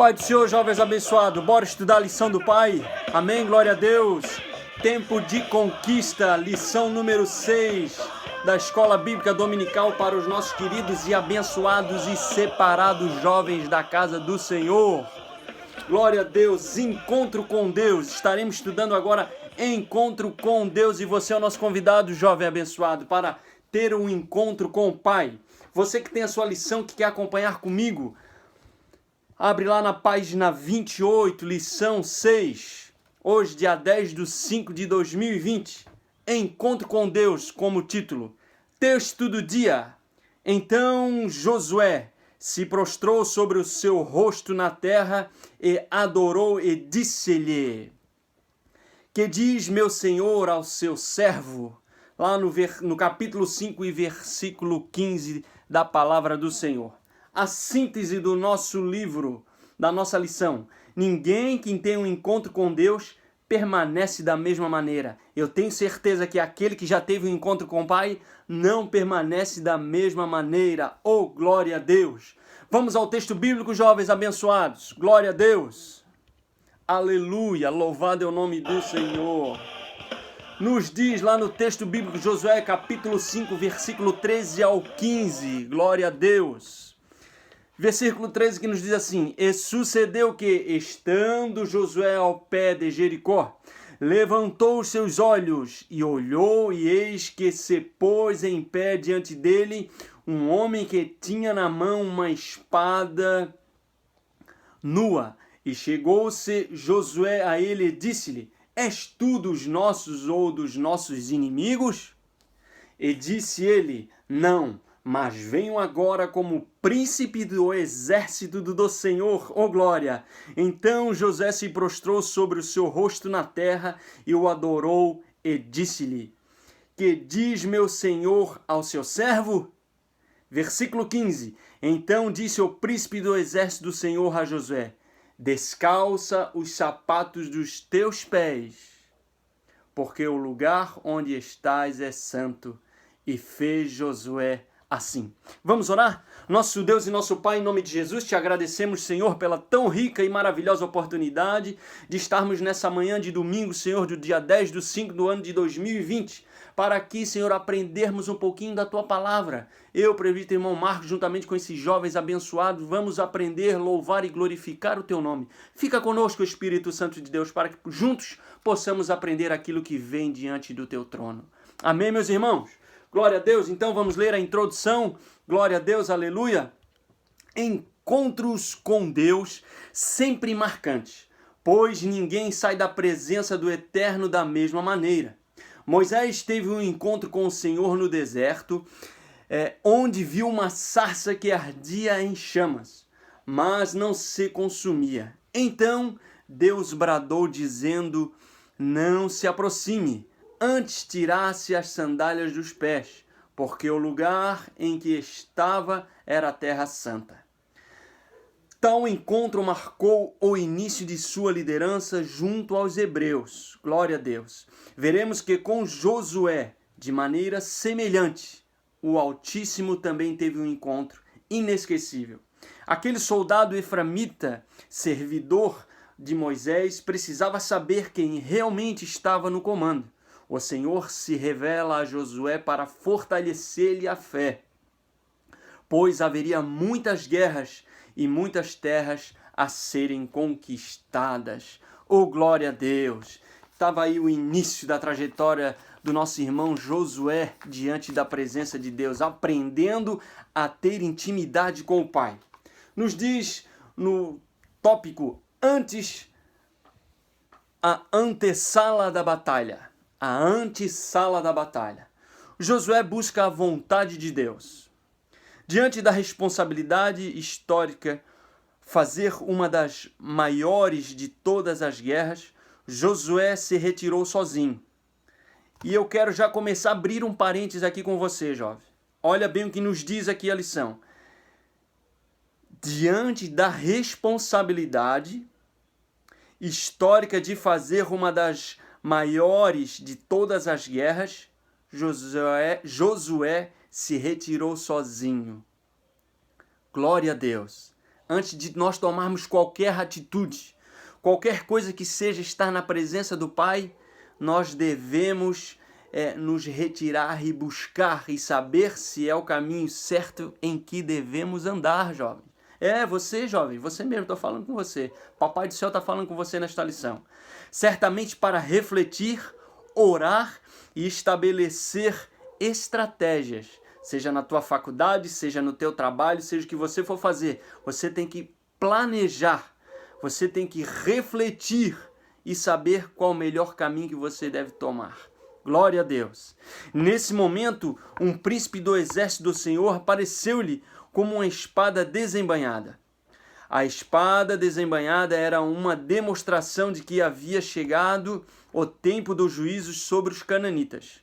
Pai do Senhor, jovens abençoados, bora estudar a lição do Pai. Amém, glória a Deus. Tempo de conquista, lição número 6 da Escola Bíblica Dominical para os nossos queridos e abençoados e separados jovens da casa do Senhor. Glória a Deus, encontro com Deus. Estaremos estudando agora encontro com Deus e você é o nosso convidado, jovem abençoado, para ter um encontro com o Pai. Você que tem a sua lição, que quer acompanhar comigo, abre lá na página 28, lição 6. Hoje, dia 10/5/2020. Encontro com Deus, como título. Texto do dia. Então Josué se prostrou sobre o seu rosto na terra e adorou e disse-lhe: Que diz meu senhor ao seu servo? Lá no capítulo 5 e versículo 15 da palavra do Senhor. A síntese do nosso livro, da nossa lição. Ninguém que tem um encontro com Deus permanece da mesma maneira. Eu tenho certeza que aquele que já teve um encontro com o Pai não permanece da mesma maneira. Oh, glória a Deus! Vamos ao texto bíblico, jovens abençoados. Glória a Deus! Aleluia! Louvado é o nome do Senhor! Nos diz lá no texto bíblico, Josué capítulo 5, versículo 13 ao 15. Glória a Deus! Versículo 13 que nos diz assim: E sucedeu que, estando Josué ao pé de Jericó, levantou os seus olhos e olhou, e eis que se pôs em pé diante dele um homem que tinha na mão uma espada nua. E chegou-se Josué a ele e disse-lhe: És tu dos nossos ou dos nossos inimigos? E disse ele: Não, mas venho agora como príncipe do exército do Senhor, ó glória. Então José se prostrou sobre o seu rosto na terra e o adorou e disse-lhe: Que diz meu senhor ao seu servo? Versículo 15. Então disse o príncipe do exército do Senhor a Josué: Descalça os sapatos dos teus pés, porque o lugar onde estás é santo. E fez Josué assim. Vamos orar? Nosso Deus e nosso Pai, em nome de Jesus, te agradecemos, Senhor, pela tão rica e maravilhosa oportunidade de estarmos nessa manhã de domingo, Senhor, do dia 10/5 do ano de 2020, para aqui, Senhor, aprendermos um pouquinho da Tua Palavra. Eu, presbítero irmão Marcos, juntamente com esses jovens abençoados, vamos aprender, louvar e glorificar o Teu nome. Fica conosco, Espírito Santo de Deus, para que juntos possamos aprender aquilo que vem diante do Teu trono. Amém, meus irmãos? Glória a Deus. Então vamos ler a introdução. Glória a Deus, aleluia. Encontros com Deus sempre marcantes, pois ninguém sai da presença do Eterno da mesma maneira. Moisés teve um encontro com o Senhor no deserto, onde viu uma sarça que ardia em chamas, mas não se consumia. Então Deus bradou dizendo: Não se aproxime, antes tirasse as sandálias dos pés, porque o lugar em que estava era a terra santa. Tal encontro marcou o início de sua liderança junto aos hebreus. Glória a Deus. Veremos que com Josué, de maneira semelhante, o Altíssimo também teve um encontro inesquecível. Aquele soldado eframita, servidor de Moisés, precisava saber quem realmente estava no comando. O Senhor se revela a Josué para fortalecer-lhe a fé, pois haveria muitas guerras e muitas terras a serem conquistadas. Oh, glória a Deus! Estava aí o início da trajetória do nosso irmão Josué diante da presença de Deus, aprendendo a ter intimidade com o Pai. Nos diz no tópico antes, a antessala da batalha. A antessala da batalha. Josué busca a vontade de Deus. Diante da responsabilidade histórica, fazer uma das maiores de todas as guerras, Josué se retirou sozinho. E eu quero já começar a abrir um parênteses aqui com você, jovem. Olha bem o que nos diz aqui a lição. Diante da responsabilidade histórica de fazer uma das maiores de todas as guerras, Josué se retirou sozinho. Glória a Deus. antes de nós tomarmos qualquer atitude, qualquer coisa que seja estar na presença do Pai, nós devemos nos retirar e buscar e saber se é o caminho certo em que devemos andar, jovem. Você, jovem, você mesmo, estou falando com você. Papai do céu está falando com você nesta lição. Certamente para refletir, orar e estabelecer estratégias, seja na tua faculdade, seja no teu trabalho, seja o que você for fazer, você tem que planejar, você tem que refletir e saber qual o melhor caminho que você deve tomar. Glória a Deus. Nesse momento, um príncipe do exército do Senhor apareceu-lhe como uma espada desembainhada. A espada desembainhada era uma demonstração de que havia chegado o tempo dos juízos sobre os cananitas.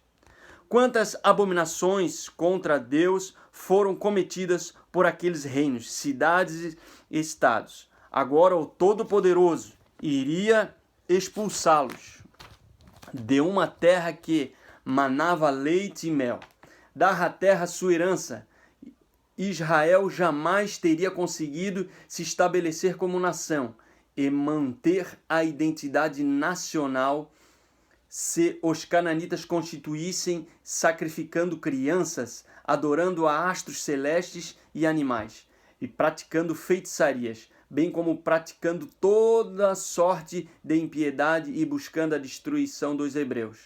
Quantas abominações contra Deus foram cometidas por aqueles reinos, cidades e estados. Agora o Todo-Poderoso iria expulsá-los de uma terra que manava leite e mel. Dar à terra sua herança. Israel jamais teria conseguido se estabelecer como nação e manter a identidade nacional se os cananitas constituíssem sacrificando crianças, adorando a astros celestes e animais, e praticando feitiçarias, bem como praticando toda sorte de impiedade e buscando a destruição dos hebreus.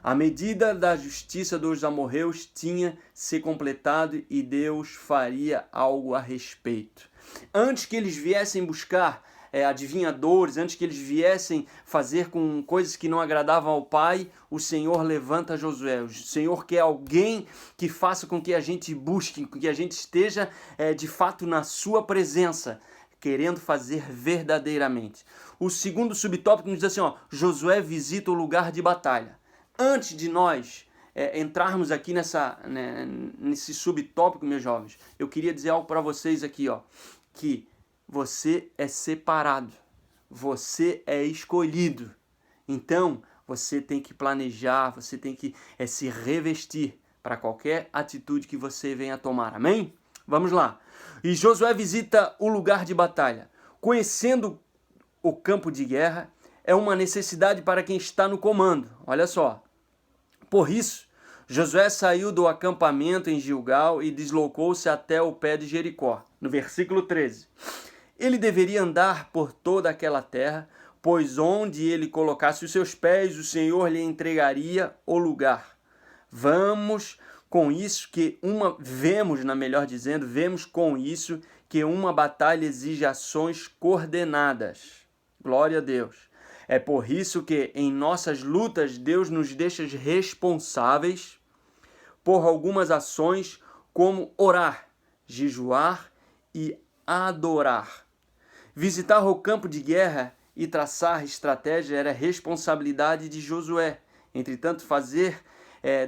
A medida da justiça dos amorreus tinha se completado e Deus faria algo a respeito. Antes que eles viessem buscar adivinhadores, antes que eles viessem fazer com coisas que não agradavam ao Pai, o Senhor levanta Josué. O Senhor quer alguém que faça com que a gente busque, com que a gente esteja de fato na sua presença, querendo fazer verdadeiramente. O segundo subtópico nos diz assim, Josué visita o lugar de batalha. Antes de nós entrarmos aqui nesse subtópico, meus jovens, eu queria dizer algo para vocês aqui, que você é separado, você é escolhido. Então, você tem que planejar, você tem que se revestir para qualquer atitude que você venha tomar. Amém? Vamos lá. E Josué visita o lugar de batalha. Conhecendo o campo de guerra é uma necessidade para quem está no comando. Olha só. Por isso, Josué saiu do acampamento em Gilgal e deslocou-se até o pé de Jericó. No versículo 13. Ele deveria andar por toda aquela terra, pois onde ele colocasse os seus pés, o Senhor lhe entregaria o lugar. Vemos com isso que vemos com isso que uma batalha exige ações coordenadas. Glória a Deus. É por isso que em nossas lutas Deus nos deixa responsáveis por algumas ações como orar, jejuar e adorar. Visitar o campo de guerra e traçar estratégia era responsabilidade de Josué. Entretanto, fazer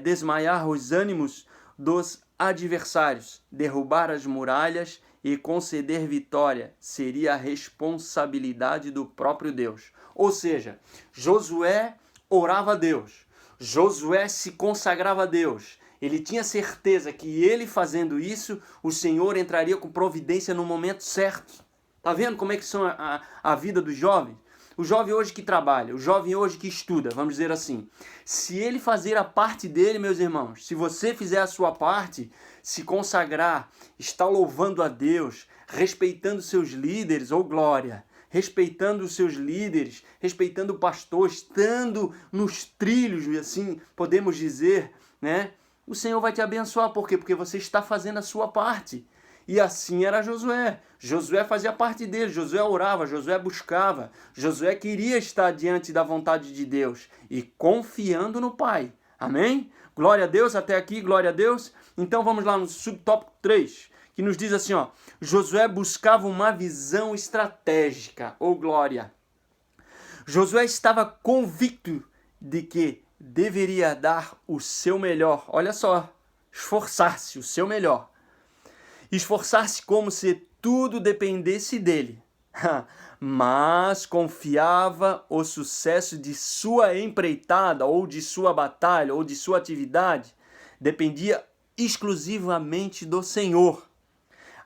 desmaiar os ânimos dos adversários, derrubar as muralhas e conceder vitória seria a responsabilidade do próprio Deus. Ou seja, Josué orava a Deus, Josué se consagrava a Deus. Ele tinha certeza que ele fazendo isso, o Senhor entraria com providência no momento certo. Tá vendo como é que são a vida dos jovens? O jovem hoje que trabalha, o jovem hoje que estuda, vamos dizer assim. Se ele fazer a parte dele, meus irmãos, se você fizer a sua parte, se consagrar, estar louvando a Deus, respeitando seus líderes, glória, respeitando os seus líderes, respeitando o pastor, estando nos trilhos, assim podemos dizer, né? O Senhor vai te abençoar. Por quê? Porque você está fazendo a sua parte. E assim era Josué. Josué fazia parte dele. Josué orava, Josué buscava. Josué queria estar diante da vontade de Deus e confiando no Pai. Amém? Glória a Deus, até aqui, glória a Deus. Então vamos lá no subtópico 3, que nos diz assim, Josué buscava uma visão estratégica. Glória! Josué estava convicto de que deveria dar o seu melhor. Olha só, esforçar-se, o seu melhor. Esforçar-se como se tudo dependesse dele. Mas confiava o sucesso de sua empreitada, ou de sua batalha, ou de sua atividade, dependia exclusivamente do Senhor.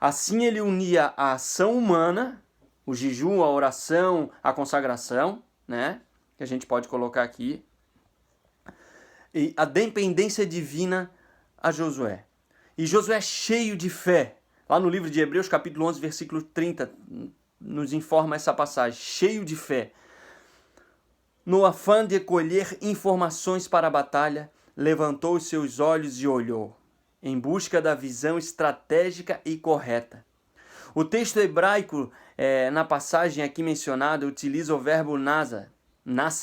Assim ele unia a ação humana, o jejum, a oração, a consagração, né? Que a gente pode colocar aqui, e a dependência divina a Josué. E Josué é cheio de fé. Lá no livro de Hebreus, capítulo 11, versículo 30, nos informa essa passagem. Cheio de fé. No afã de colher informações para a batalha, levantou os seus olhos e olhou, em busca da visão estratégica e correta. O texto hebraico, na passagem aqui mencionada, utiliza o verbo nasa,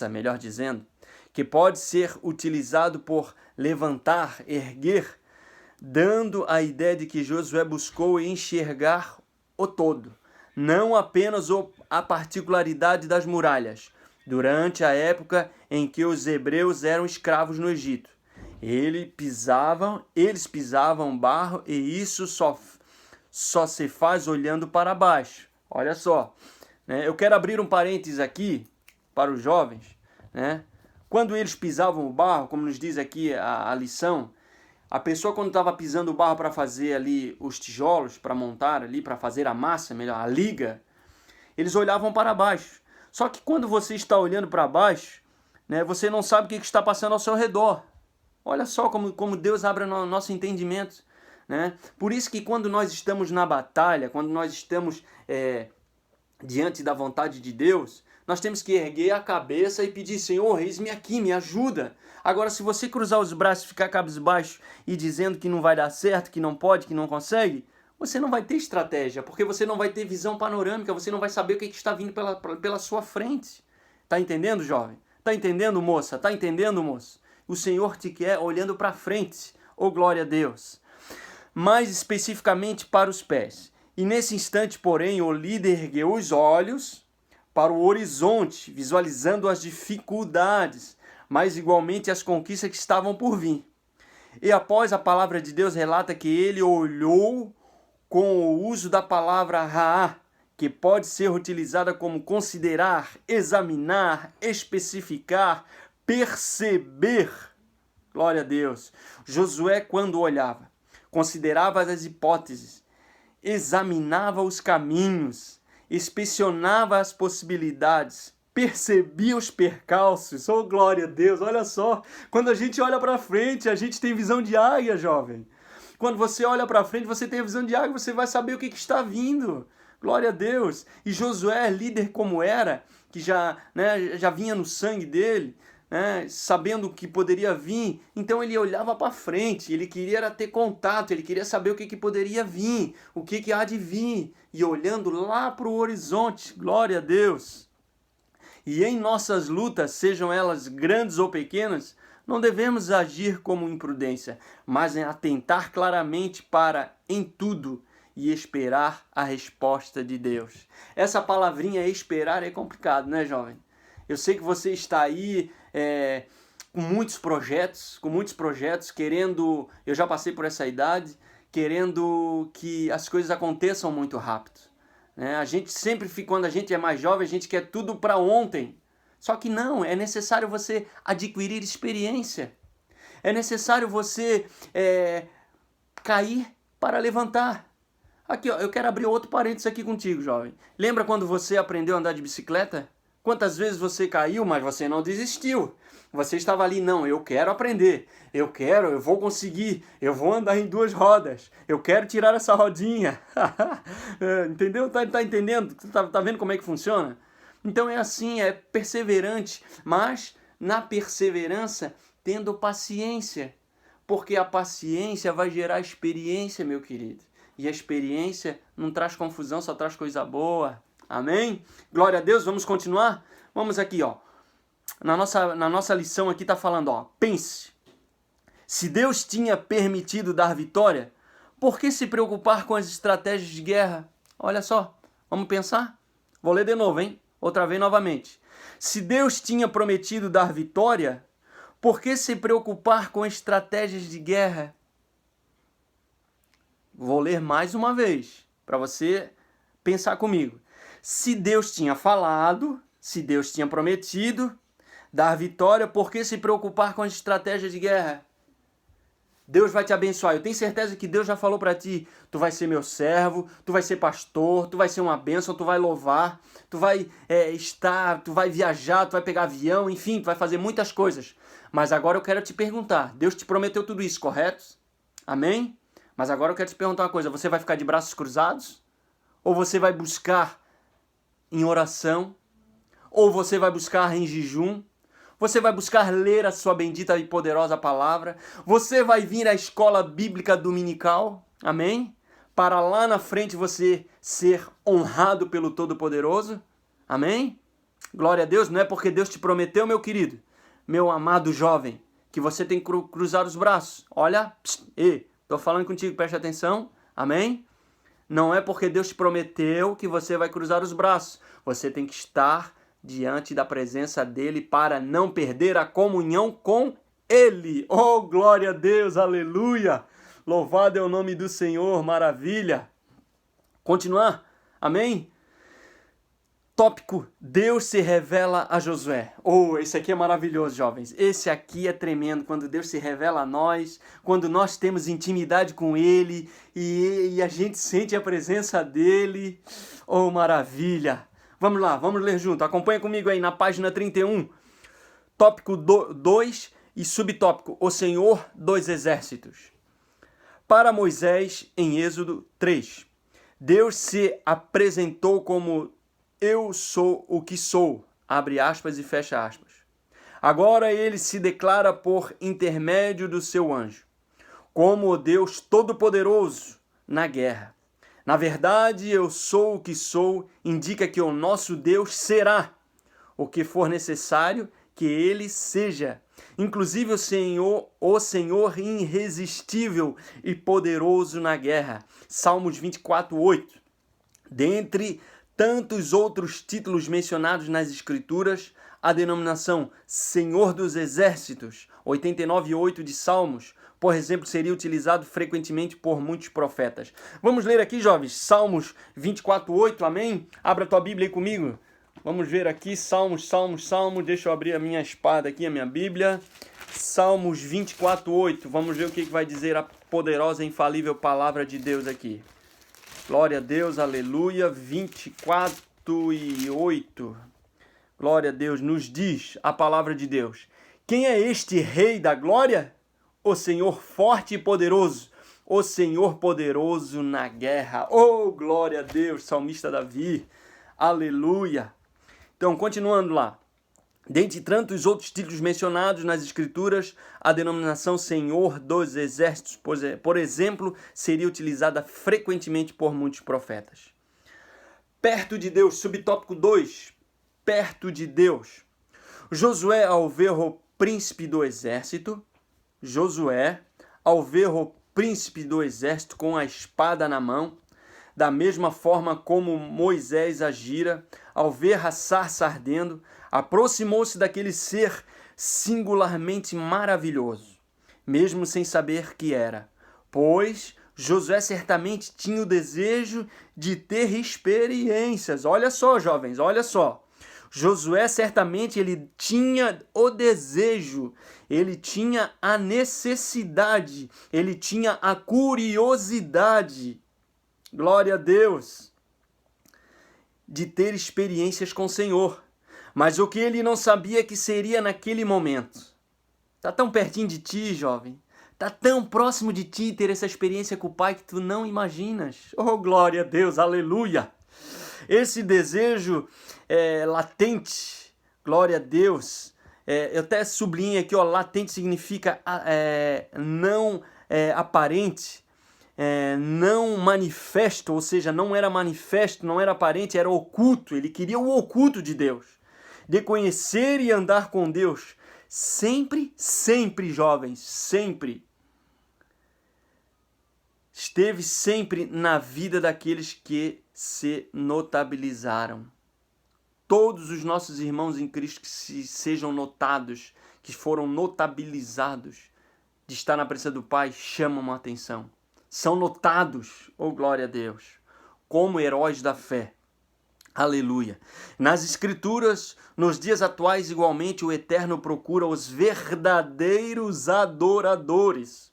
melhor dizendo, que pode ser utilizado por levantar, erguer, dando a ideia de que Josué buscou enxergar o todo, não apenas a particularidade das muralhas, durante a época em que os hebreus eram escravos no Egito. Eles pisavam barro e isso só se faz olhando para baixo. Olha só, né? Eu quero abrir um parênteses aqui para os jovens, né? Quando eles pisavam o barro, como nos diz aqui a lição, a pessoa quando estava pisando o barro para fazer ali os tijolos, para montar ali, para fazer a massa, melhor, a liga, eles olhavam para baixo. Só que quando você está olhando para baixo, né, você não sabe o que está passando ao seu redor. Olha só como Deus abre o nosso entendimento, né? Por isso que quando nós estamos na batalha, quando nós estamos diante da vontade de Deus, nós temos que erguer a cabeça e pedir, Senhor, eis-me aqui, me ajuda. Agora, se você cruzar os braços e ficar cabisbaixo e dizendo que não vai dar certo, que não pode, que não consegue, você não vai ter estratégia, porque você não vai ter visão panorâmica, você não vai saber o que está vindo pela sua frente. Tá entendendo, jovem? Tá entendendo, moça? Tá entendendo, moço? O Senhor te quer olhando para frente. Oh, glória a Deus! Mais especificamente para os pés. E nesse instante, porém, o líder ergueu os olhos para o horizonte, visualizando as dificuldades, mas igualmente as conquistas que estavam por vir. E após a palavra de Deus relata que ele olhou com o uso da palavra ra'á, que pode ser utilizada como considerar, examinar, especificar, perceber. Glória a Deus. Josué, quando olhava, considerava as hipóteses, examinava os caminhos, inspecionava as possibilidades, percebia os percalços. Oh, glória a Deus, olha só. Quando a gente olha para frente, a gente tem visão de águia, jovem. Quando você olha para frente, você tem a visão de águia, você vai saber o que está vindo. Glória a Deus. E Josué, líder como era, que já vinha no sangue dele, né, sabendo o que poderia vir, então ele olhava para frente, ele queria ter contato, ele queria saber o que poderia vir, o que há de vir, e olhando lá para o horizonte, glória a Deus. E em nossas lutas, sejam elas grandes ou pequenas, não devemos agir como imprudência, mas atentar claramente para em tudo e esperar a resposta de Deus. Essa palavrinha esperar é complicado, né, jovem? Eu sei que você está aí com muitos projetos, querendo, eu já passei por essa idade, querendo que as coisas aconteçam muito rápido. Né? A gente sempre, quando a gente é mais jovem, a gente quer tudo para ontem. Só que não, é necessário você adquirir experiência. É necessário você cair para levantar. Aqui, ó, eu quero abrir outro parênteses aqui contigo, jovem. Lembra quando você aprendeu a andar de bicicleta? Quantas vezes você caiu, mas você não desistiu? Você estava ali, não, eu quero aprender, eu vou conseguir, eu vou andar em 2 rodas, eu quero tirar essa rodinha. Entendeu? Tá entendendo? Tá vendo como é que funciona? Então é assim, é perseverante, mas na perseverança tendo paciência, porque a paciência vai gerar experiência, meu querido. E a experiência não traz confusão, só traz coisa boa. Amém? Glória a Deus, vamos continuar? Vamos aqui, ó. Na nossa lição aqui está falando, ó. Pense. Se Deus tinha permitido dar vitória, por que se preocupar com as estratégias de guerra? Olha só, vamos pensar? Vou ler de novo, hein? Outra vez novamente. Se Deus tinha prometido dar vitória, por que se preocupar com estratégias de guerra? Vou ler mais uma vez, para você pensar comigo. Se Deus tinha falado, se Deus tinha prometido dar vitória, por que se preocupar com as estratégias de guerra? Deus vai te abençoar. Eu tenho certeza que Deus já falou para ti, tu vai ser meu servo, tu vai ser pastor, tu vai ser uma bênção, tu vai louvar, tu vai tu vai viajar, tu vai pegar avião, enfim, tu vai fazer muitas coisas. Mas agora eu quero te perguntar, Deus te prometeu tudo isso, correto? Amém? Mas agora eu quero te perguntar uma coisa, você vai ficar de braços cruzados? Ou você vai buscar em oração? Ou você vai buscar em jejum? Você vai buscar ler a sua bendita e poderosa palavra? Você vai vir à escola bíblica dominical? Amém? Para lá na frente você ser honrado pelo Todo-Poderoso? Amém? Glória a Deus, não é porque Deus te prometeu, meu querido, meu amado jovem, que você tem que cruzar os braços. Olha, estou falando contigo, preste atenção. Amém? Não é porque Deus te prometeu que você vai cruzar os braços. Você tem que estar diante da presença dele para não perder a comunhão com ele. Oh, glória a Deus, aleluia! Louvado é o nome do Senhor, maravilha! Continuar, amém? Tópico, Deus se revela a Josué. Oh, esse aqui é maravilhoso, jovens. Esse aqui é tremendo, quando Deus se revela a nós, quando nós temos intimidade com ele e a gente sente a presença dele. Oh, maravilha! Vamos lá, vamos ler junto. Acompanha comigo aí na página 31. Tópico 2 e subtópico, o Senhor dos Exércitos. Para Moisés, em Êxodo 3, Deus se apresentou como eu sou o que sou, abre aspas e fecha aspas. Agora ele se declara por intermédio do seu anjo, como o Deus Todo-Poderoso na guerra. Na verdade, eu sou o que sou, indica que o nosso Deus será o que for necessário que ele seja. Inclusive o Senhor irresistível e poderoso na guerra. Salmos 24:8. Dentre tantos outros títulos mencionados nas Escrituras, a denominação Senhor dos Exércitos, 89:8 de Salmos, por exemplo, seria utilizado frequentemente por muitos profetas. Vamos ler aqui, jovens, Salmos 24:8, amém? Abra a tua Bíblia aí comigo. Vamos ver aqui, Salmos. Deixa eu abrir a minha espada aqui, a minha Bíblia. Salmos 24:8. Vamos ver o que vai dizer a poderosa e infalível palavra de Deus aqui. Glória a Deus, aleluia. 24:8. Glória a Deus, nos diz a palavra de Deus. Quem é este Rei da Glória? O Senhor forte e poderoso, o Senhor poderoso na guerra. Oh, glória a Deus, salmista Davi, aleluia. Então, continuando lá. Dentre tantos outros títulos mencionados nas Escrituras, a denominação Senhor dos Exércitos, por exemplo, seria utilizada frequentemente por muitos profetas. Perto de Deus, subtópico 2, perto de Deus. Josué, ao ver o príncipe do exército, com a espada na mão, da mesma forma como Moisés agira, ao ver a sarça ardendo, aproximou-se daquele ser singularmente maravilhoso, mesmo sem saber que era, pois Josué certamente tinha o desejo de ter experiências. Olha só, jovens, olha só. Josué certamente ele tinha o desejo, ele tinha a necessidade, ele tinha a curiosidade, glória a Deus, de ter experiências com o Senhor. Mas o que ele não sabia que seria naquele momento. Tá tão pertinho de ti, jovem. Tá tão próximo de ti ter essa experiência com o Pai que tu não imaginas. Oh, glória a Deus, aleluia. Esse desejo latente, glória a Deus. Eu até sublinhei aqui, ó, latente significa não aparente, não manifesto, ou seja, não era manifesto, não era aparente, era oculto. Ele queria o oculto de Deus, de conhecer e andar com Deus. Sempre, sempre, jovens, sempre. Esteve sempre na vida daqueles que se notabilizaram. Todos os nossos irmãos em Cristo que sejam notados, que foram notabilizados de estar na presença do Pai, chamam a atenção. São notados, oh glória a Deus, como heróis da fé. Aleluia. Nas Escrituras, nos dias atuais, igualmente, o Eterno procura os verdadeiros adoradores.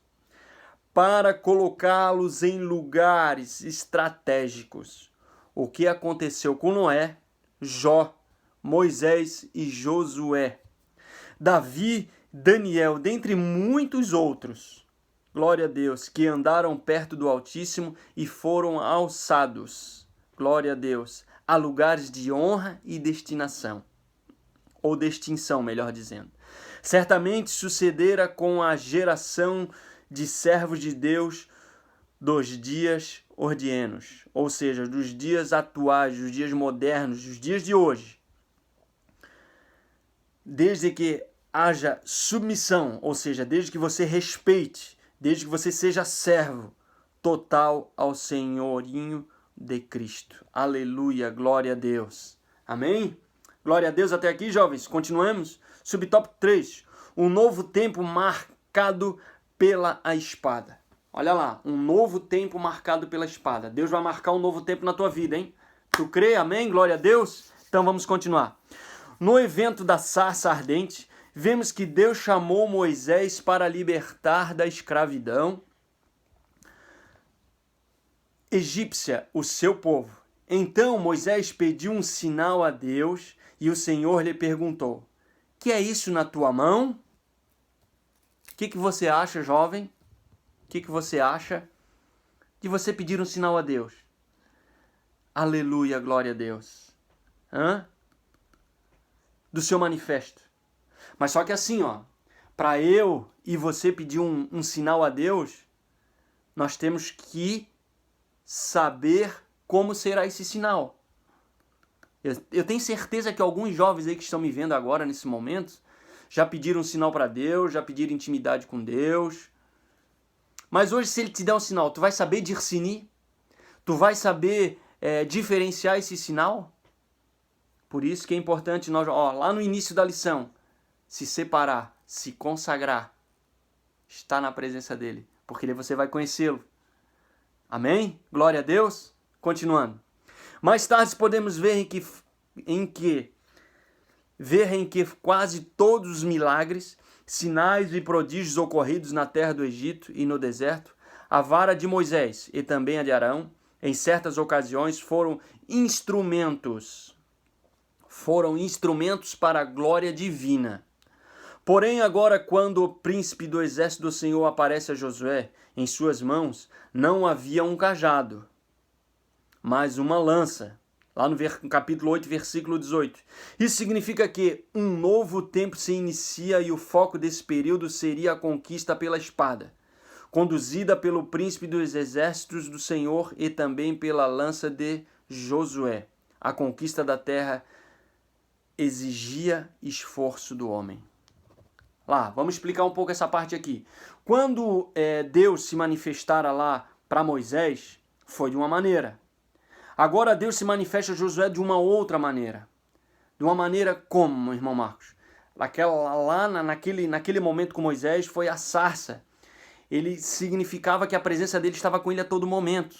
para colocá-los em lugares estratégicos. O que aconteceu com Noé, Jó, Moisés e Josué, Davi, Daniel, dentre muitos outros, glória a Deus, que andaram perto do Altíssimo e foram alçados, glória a Deus, a lugares de honra e destinação, ou distinção, melhor dizendo. Certamente sucedera com a geração de servos de Deus dos dias ordienos, ou seja, dos dias atuais, dos dias modernos, dos dias de hoje. Desde que haja submissão, ou seja, desde que você respeite, desde que você seja servo total ao senhorinho de Cristo. Aleluia, glória a Deus. Amém? Glória a Deus até aqui, jovens. Continuemos. Subtópico 3. Um novo tempo marcado pela espada. Olha lá, um novo tempo marcado pela espada. Deus vai marcar um novo tempo na tua vida, hein? Tu crê? Amém? Glória a Deus? Então vamos continuar. No evento da sarça ardente, vemos que Deus chamou Moisés para libertar da escravidão egípcia o seu povo. Então Moisés pediu um sinal a Deus e o Senhor lhe perguntou: que é isso na tua mão? O que você acha, jovem? O que você acha de você pedir um sinal a Deus? Aleluia, glória a Deus. Do seu manifesto. Mas só que assim, para eu e você pedir um sinal a Deus, nós temos que saber como será esse sinal. Eu tenho certeza que alguns jovens aí que estão me vendo agora, nesse momento, já pediram um sinal para Deus, já pediram intimidade com Deus. Mas hoje, se Ele te der um sinal, tu vai saber discernir? Tu vai saber diferenciar esse sinal? Por isso que é importante nós, lá no início da lição, se separar, se consagrar, estar na presença dEle, porque você vai conhecê-lo. Amém? Glória a Deus. Continuando. Mais tarde podemos ver em que quase todos os milagres, sinais e prodígios ocorridos na terra do Egito e no deserto, a vara de Moisés e também a de Arão, em certas ocasiões foram instrumentos para a glória divina. Porém, agora, quando o príncipe do exército do Senhor aparece a Josué, em suas mãos não havia um cajado, mas uma lança. Lá no capítulo 8, versículo 18. Isso significa que um novo tempo se inicia e o foco desse período seria a conquista pela espada, conduzida pelo príncipe dos exércitos do Senhor e também pela lança de Josué. A conquista da terra exigia esforço do homem. Lá, vamos explicar um pouco essa parte aqui. Quando Deus se manifestara lá para Moisés, foi de uma maneira. Agora Deus se manifesta a Josué de uma outra maneira. De uma maneira como, meu irmão Marcos? Naquele momento com Moisés foi a sarça. Ele significava que a presença dele estava com ele a todo momento.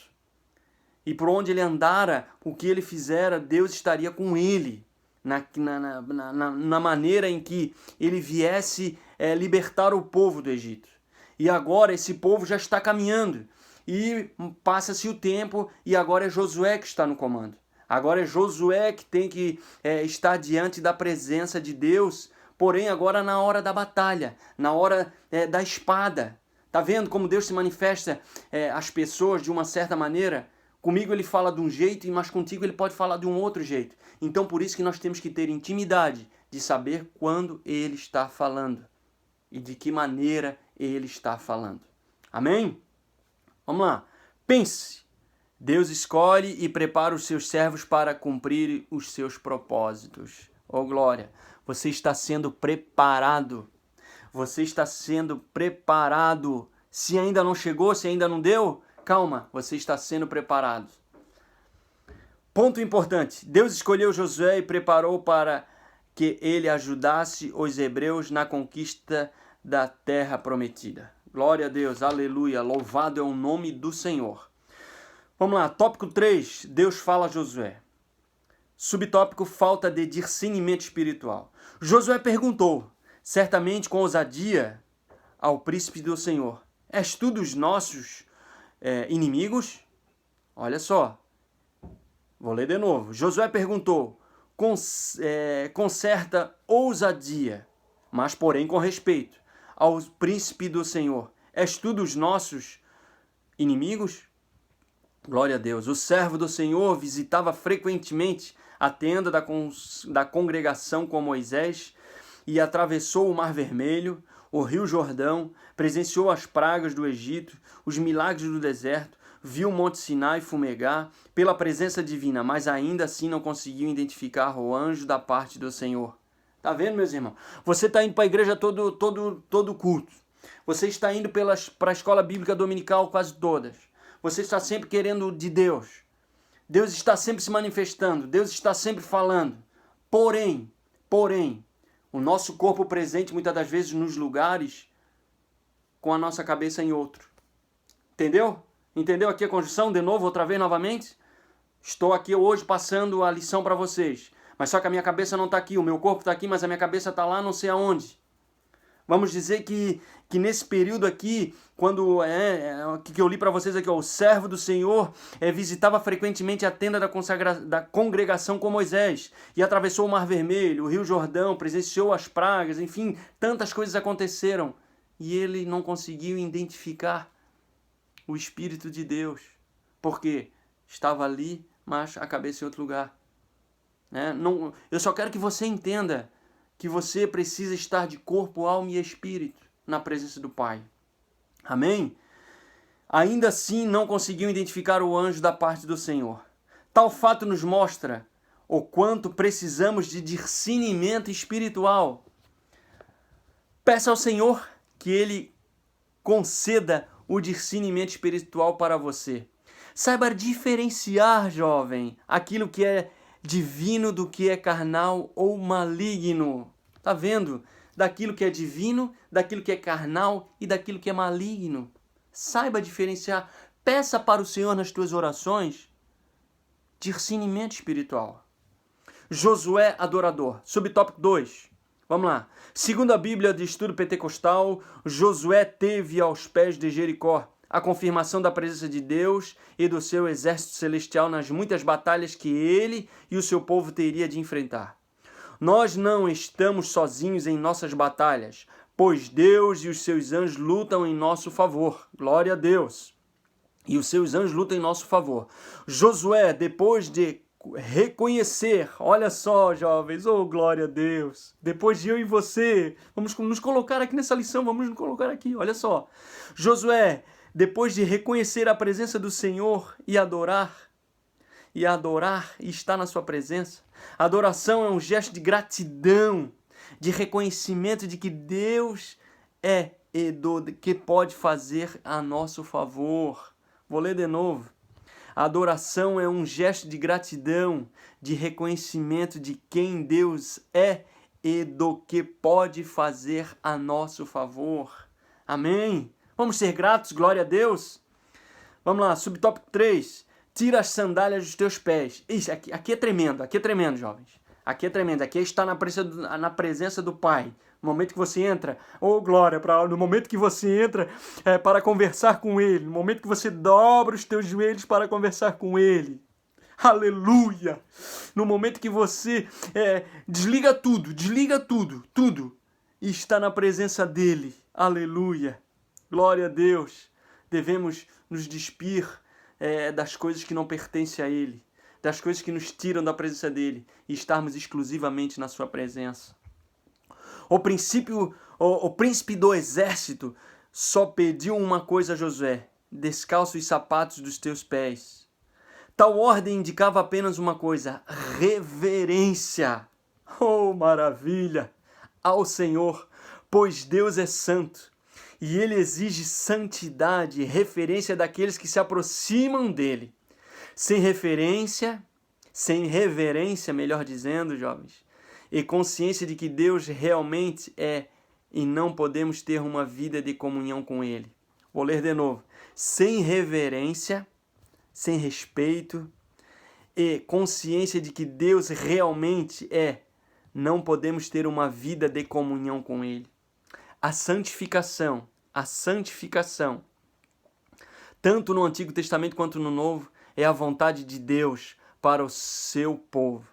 E por onde ele andara, o que ele fizera, Deus estaria com ele. Na maneira em que ele viesse libertar o povo do Egito. E agora esse povo já está caminhando. E passa-se o tempo e agora é Josué que está no comando. Agora é Josué que tem que estar diante da presença de Deus, porém agora na hora da batalha, na hora da espada. Tá vendo como Deus se manifesta às pessoas de uma certa maneira? Comigo ele fala de um jeito, mas contigo ele pode falar de um outro jeito. Então por isso que nós temos que ter intimidade de saber quando ele está falando e de que maneira ele está falando. Amém? Vamos lá. Pense. Deus escolhe e prepara os seus servos para cumprir os seus propósitos. Oh glória! Você está sendo preparado. Você está sendo preparado. Se ainda não chegou, se ainda não deu, calma, você está sendo preparado. Ponto importante. Deus escolheu Josué e preparou para que ele ajudasse os hebreus na conquista da terra prometida. Glória a Deus, aleluia, louvado é o nome do Senhor. Vamos lá, tópico 3, Deus fala a Josué. Subtópico, falta de discernimento espiritual. Josué perguntou, certamente com ousadia, ao príncipe do Senhor. És tu dos nossos inimigos? Olha só, vou ler de novo. Josué perguntou, com certa ousadia, mas porém com respeito, ao príncipe do Senhor: és tu dos nossos inimigos? Glória a Deus. O servo do Senhor visitava frequentemente a tenda da congregação com Moisés e atravessou o Mar Vermelho, o Rio Jordão, presenciou as pragas do Egito, os milagres do deserto, viu o Monte Sinai fumegar pela presença divina, mas ainda assim não conseguiu identificar o anjo da parte do Senhor. Tá vendo, meus irmãos? Você está indo para a igreja todo culto. Você está indo para a escola bíblica dominical quase todas. Você está sempre querendo de Deus. Deus está sempre se manifestando. Deus está sempre falando. Porém, o nosso corpo presente muitas das vezes nos lugares com a nossa cabeça em outro. Entendeu? Entendeu aqui a conjunção? De novo, outra vez, novamente? Estou aqui hoje passando a lição para vocês. Mas só que a minha cabeça não está aqui. O meu corpo está aqui, mas a minha cabeça está lá não sei aonde. Vamos dizer que nesse período aqui, quando que eu li para vocês aqui, o servo do Senhor visitava frequentemente a tenda da congregação com Moisés e atravessou o Mar Vermelho, o Rio Jordão, presenciou as pragas, enfim, tantas coisas aconteceram. E ele não conseguiu identificar o Espírito de Deus, porque estava ali, mas a cabeça em outro lugar. Não, eu só quero que você entenda que você precisa estar de corpo, alma e espírito na presença do Pai. Amém? Ainda assim não conseguiu identificar o anjo da parte do Senhor. Tal fato nos mostra o quanto precisamos de discernimento espiritual. Peça ao Senhor que Ele conceda o discernimento espiritual para você. Saiba diferenciar, jovem, aquilo que é divino do que é carnal ou maligno. Tá vendo? Daquilo que é divino, daquilo que é carnal e daquilo que é maligno. Saiba diferenciar. Peça para o Senhor nas tuas orações discernimento espiritual. Josué adorador. Subtópico 2. Vamos lá. Segundo a Bíblia de Estudo Pentecostal, Josué teve aos pés de Jericó a confirmação da presença de Deus e do seu exército celestial nas muitas batalhas que ele e o seu povo teria de enfrentar. Nós não estamos sozinhos em nossas batalhas, pois Deus e os seus anjos lutam em nosso favor. Glória a Deus. E os seus anjos lutam em nosso favor. Josué, depois de reconhecer, olha só, jovens, oh glória a Deus, depois de eu e você, vamos nos colocar aqui nessa lição, vamos nos colocar aqui, olha só. Josué, depois de reconhecer a presença do Senhor e adorar e estar na sua presença, a adoração é um gesto de gratidão, de reconhecimento de que Deus é que pode fazer a nosso favor. Vou ler de novo. A adoração é um gesto de gratidão, de reconhecimento de quem Deus é e do que pode fazer a nosso favor. Amém? Vamos ser gratos, glória a Deus? Vamos lá, subtópico 3. Tira as sandálias dos teus pés. Isso, aqui é tremendo, jovens. Aqui é tremendo, aqui está na presença do Pai. No momento que você entra, oh glória, no momento que você entra para conversar com Ele, no momento que você dobra os teus joelhos para conversar com Ele. Aleluia! No momento que você desliga tudo, e está na presença dEle. Aleluia! Glória a Deus! Devemos nos despir das coisas que não pertencem a Ele, das coisas que nos tiram da presença dEle e estarmos exclusivamente na sua presença. O príncipe do exército só pediu uma coisa a Josué: descalça os sapatos dos teus pés. Tal ordem indicava apenas uma coisa: reverência. Oh, maravilha! Ao Senhor, pois Deus é santo e Ele exige santidade e referência daqueles que se aproximam dEle. Sem reverência, melhor dizendo, jovens, e consciência de que Deus realmente é e não podemos ter uma vida de comunhão com Ele. Vou ler de novo. Sem reverência, sem respeito e consciência de que Deus realmente é, não podemos ter uma vida de comunhão com Ele. A santificação a santificação, tanto no Antigo Testamento quanto no Novo, é a vontade de Deus para o seu povo.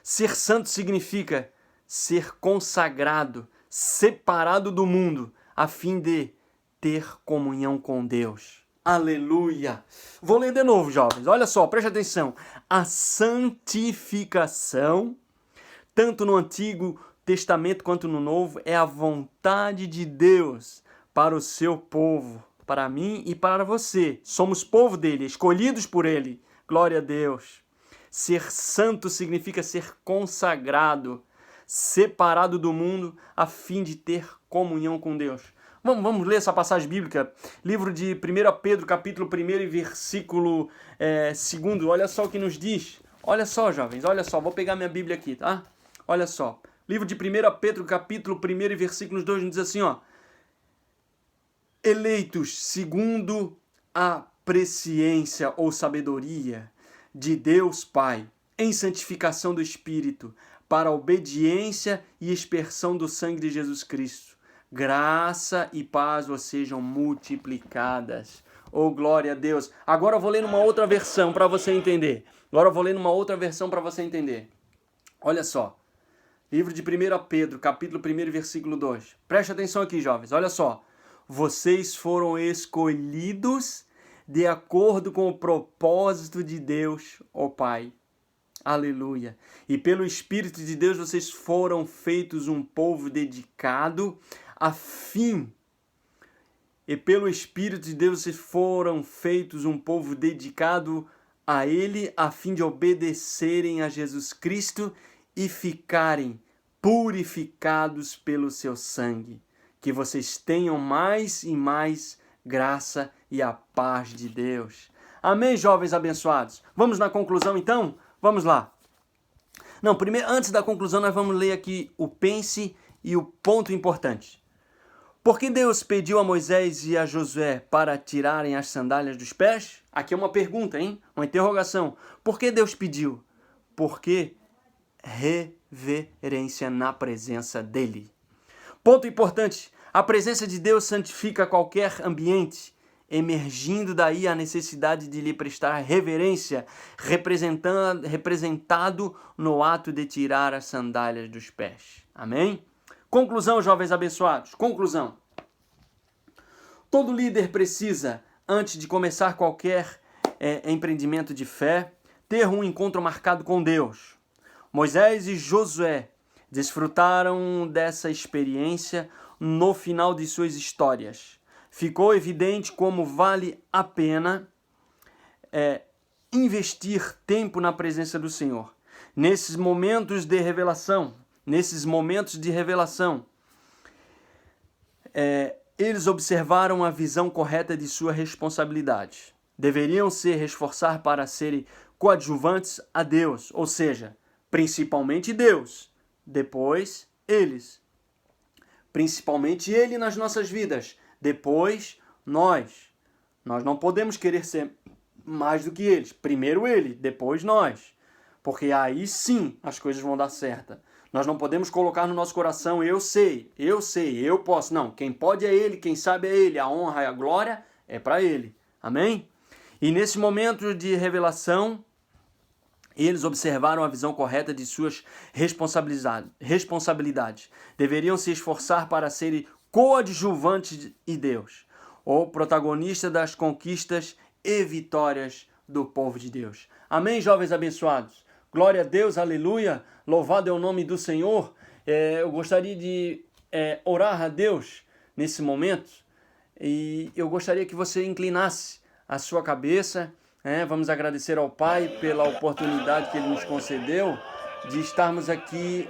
Ser santo significa ser consagrado, separado do mundo, a fim de ter comunhão com Deus. Aleluia! Vou ler de novo, jovens. Olha só, preste atenção. A santificação, tanto no Antigo Testamento quanto no Novo, é a vontade de Deus para o seu povo, para mim e para você. Somos povo dele, escolhidos por ele. Glória a Deus. Ser santo significa ser consagrado, separado do mundo, a fim de ter comunhão com Deus. Vamos ler essa passagem bíblica, livro de 1 Pedro, capítulo 1 e versículo 2. Olha só o que nos diz. Olha só, jovens, olha só. Vou pegar minha Bíblia aqui, tá? Olha só. Livro de 1 Pedro, capítulo 1 e versículo 2, nos diz assim, ó. Eleitos segundo a presciência ou sabedoria de Deus Pai, em santificação do Espírito, para a obediência e expersão do sangue de Jesus Cristo. Graça e paz vos sejam multiplicadas. Oh, glória a Deus. Agora eu vou ler numa outra versão para você entender. Olha só. Livro de 1 Pedro, capítulo 1, versículo 2. Preste atenção aqui, jovens. Olha só. Vocês foram escolhidos de acordo com o propósito de Deus, ó Pai. Aleluia. E pelo Espírito de Deus vocês foram feitos um povo dedicado a fim a Ele, a fim de obedecerem a Jesus Cristo e ficarem purificados pelo seu sangue. Que vocês tenham mais e mais graça e a paz de Deus. Amém, jovens abençoados? Vamos na conclusão, então? Vamos lá. Não, primeiro, antes da conclusão, nós vamos ler aqui o pense e o ponto importante. Por que Deus pediu a Moisés e a Josué para tirarem as sandálias dos pés? Aqui é uma pergunta, hein? Uma interrogação. Por que Deus pediu? Porque reverência na presença dele. Ponto importante. A presença de Deus santifica qualquer ambiente, emergindo daí a necessidade de lhe prestar reverência, representado no ato de tirar as sandálias dos pés. Amém? Conclusão, jovens abençoados. Conclusão. Todo líder precisa, antes de começar qualquer empreendimento de fé, ter um encontro marcado com Deus. Moisés e Josué desfrutaram dessa experiência no final de suas histórias. Ficou evidente como vale a pena investir tempo na presença do Senhor. Nesses momentos de revelação, eles observaram a visão correta de sua responsabilidade. Deveriam se esforçar para serem coadjuvantes a Deus, ou seja, principalmente Deus, depois eles. Principalmente Ele nas nossas vidas, depois nós. Nós não podemos querer ser mais do que eles. Primeiro Ele, depois nós. Porque aí sim as coisas vão dar certo. Nós não podemos colocar no nosso coração, eu sei, eu posso. Não, quem pode é Ele, quem sabe é Ele. A honra e a glória é para Ele. Amém? E nesse momento de revelação, eles observaram a visão correta de suas responsabilidades. Deveriam se esforçar para serem coadjuvantes de Deus, o protagonista das conquistas e vitórias do povo de Deus. Amém, jovens abençoados? Glória a Deus, aleluia, louvado é o nome do Senhor. Eu gostaria de orar a Deus nesse momento e eu gostaria que você inclinasse a sua cabeça. Vamos agradecer ao Pai pela oportunidade que Ele nos concedeu de estarmos aqui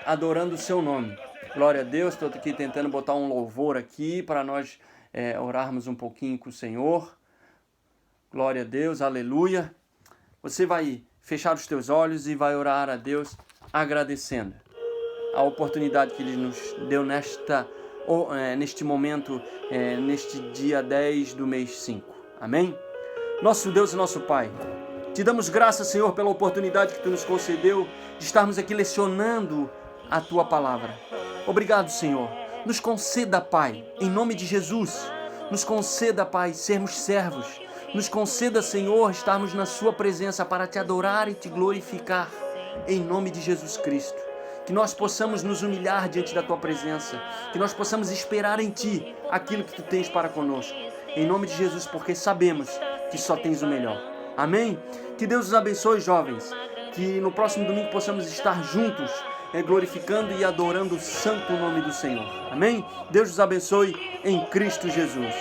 adorando o Seu nome. Glória a Deus, estou aqui tentando botar um louvor aqui para nós orarmos um pouquinho com o Senhor. Glória a Deus, aleluia. Você vai fechar os teus olhos e vai orar a Deus agradecendo a oportunidade que Ele nos deu neste momento, neste dia 10 do mês 5. Amém? Nosso Deus e nosso Pai, te damos graças, Senhor, pela oportunidade que Tu nos concedeu de estarmos aqui lecionando a Tua palavra. Obrigado, Senhor. Nos conceda, Pai, em nome de Jesus. Nos conceda, Pai, sermos servos. Nos conceda, Senhor, estarmos na Sua presença para Te adorar e Te glorificar. Em nome de Jesus Cristo. Que nós possamos nos humilhar diante da Tua presença. Que nós possamos esperar em Ti aquilo que Tu tens para conosco. Em nome de Jesus, porque sabemos que só tens o melhor. Amém? Que Deus os abençoe, jovens. Que no próximo domingo possamos estar juntos, glorificando e adorando o santo nome do Senhor. Amém? Deus os abençoe em Cristo Jesus.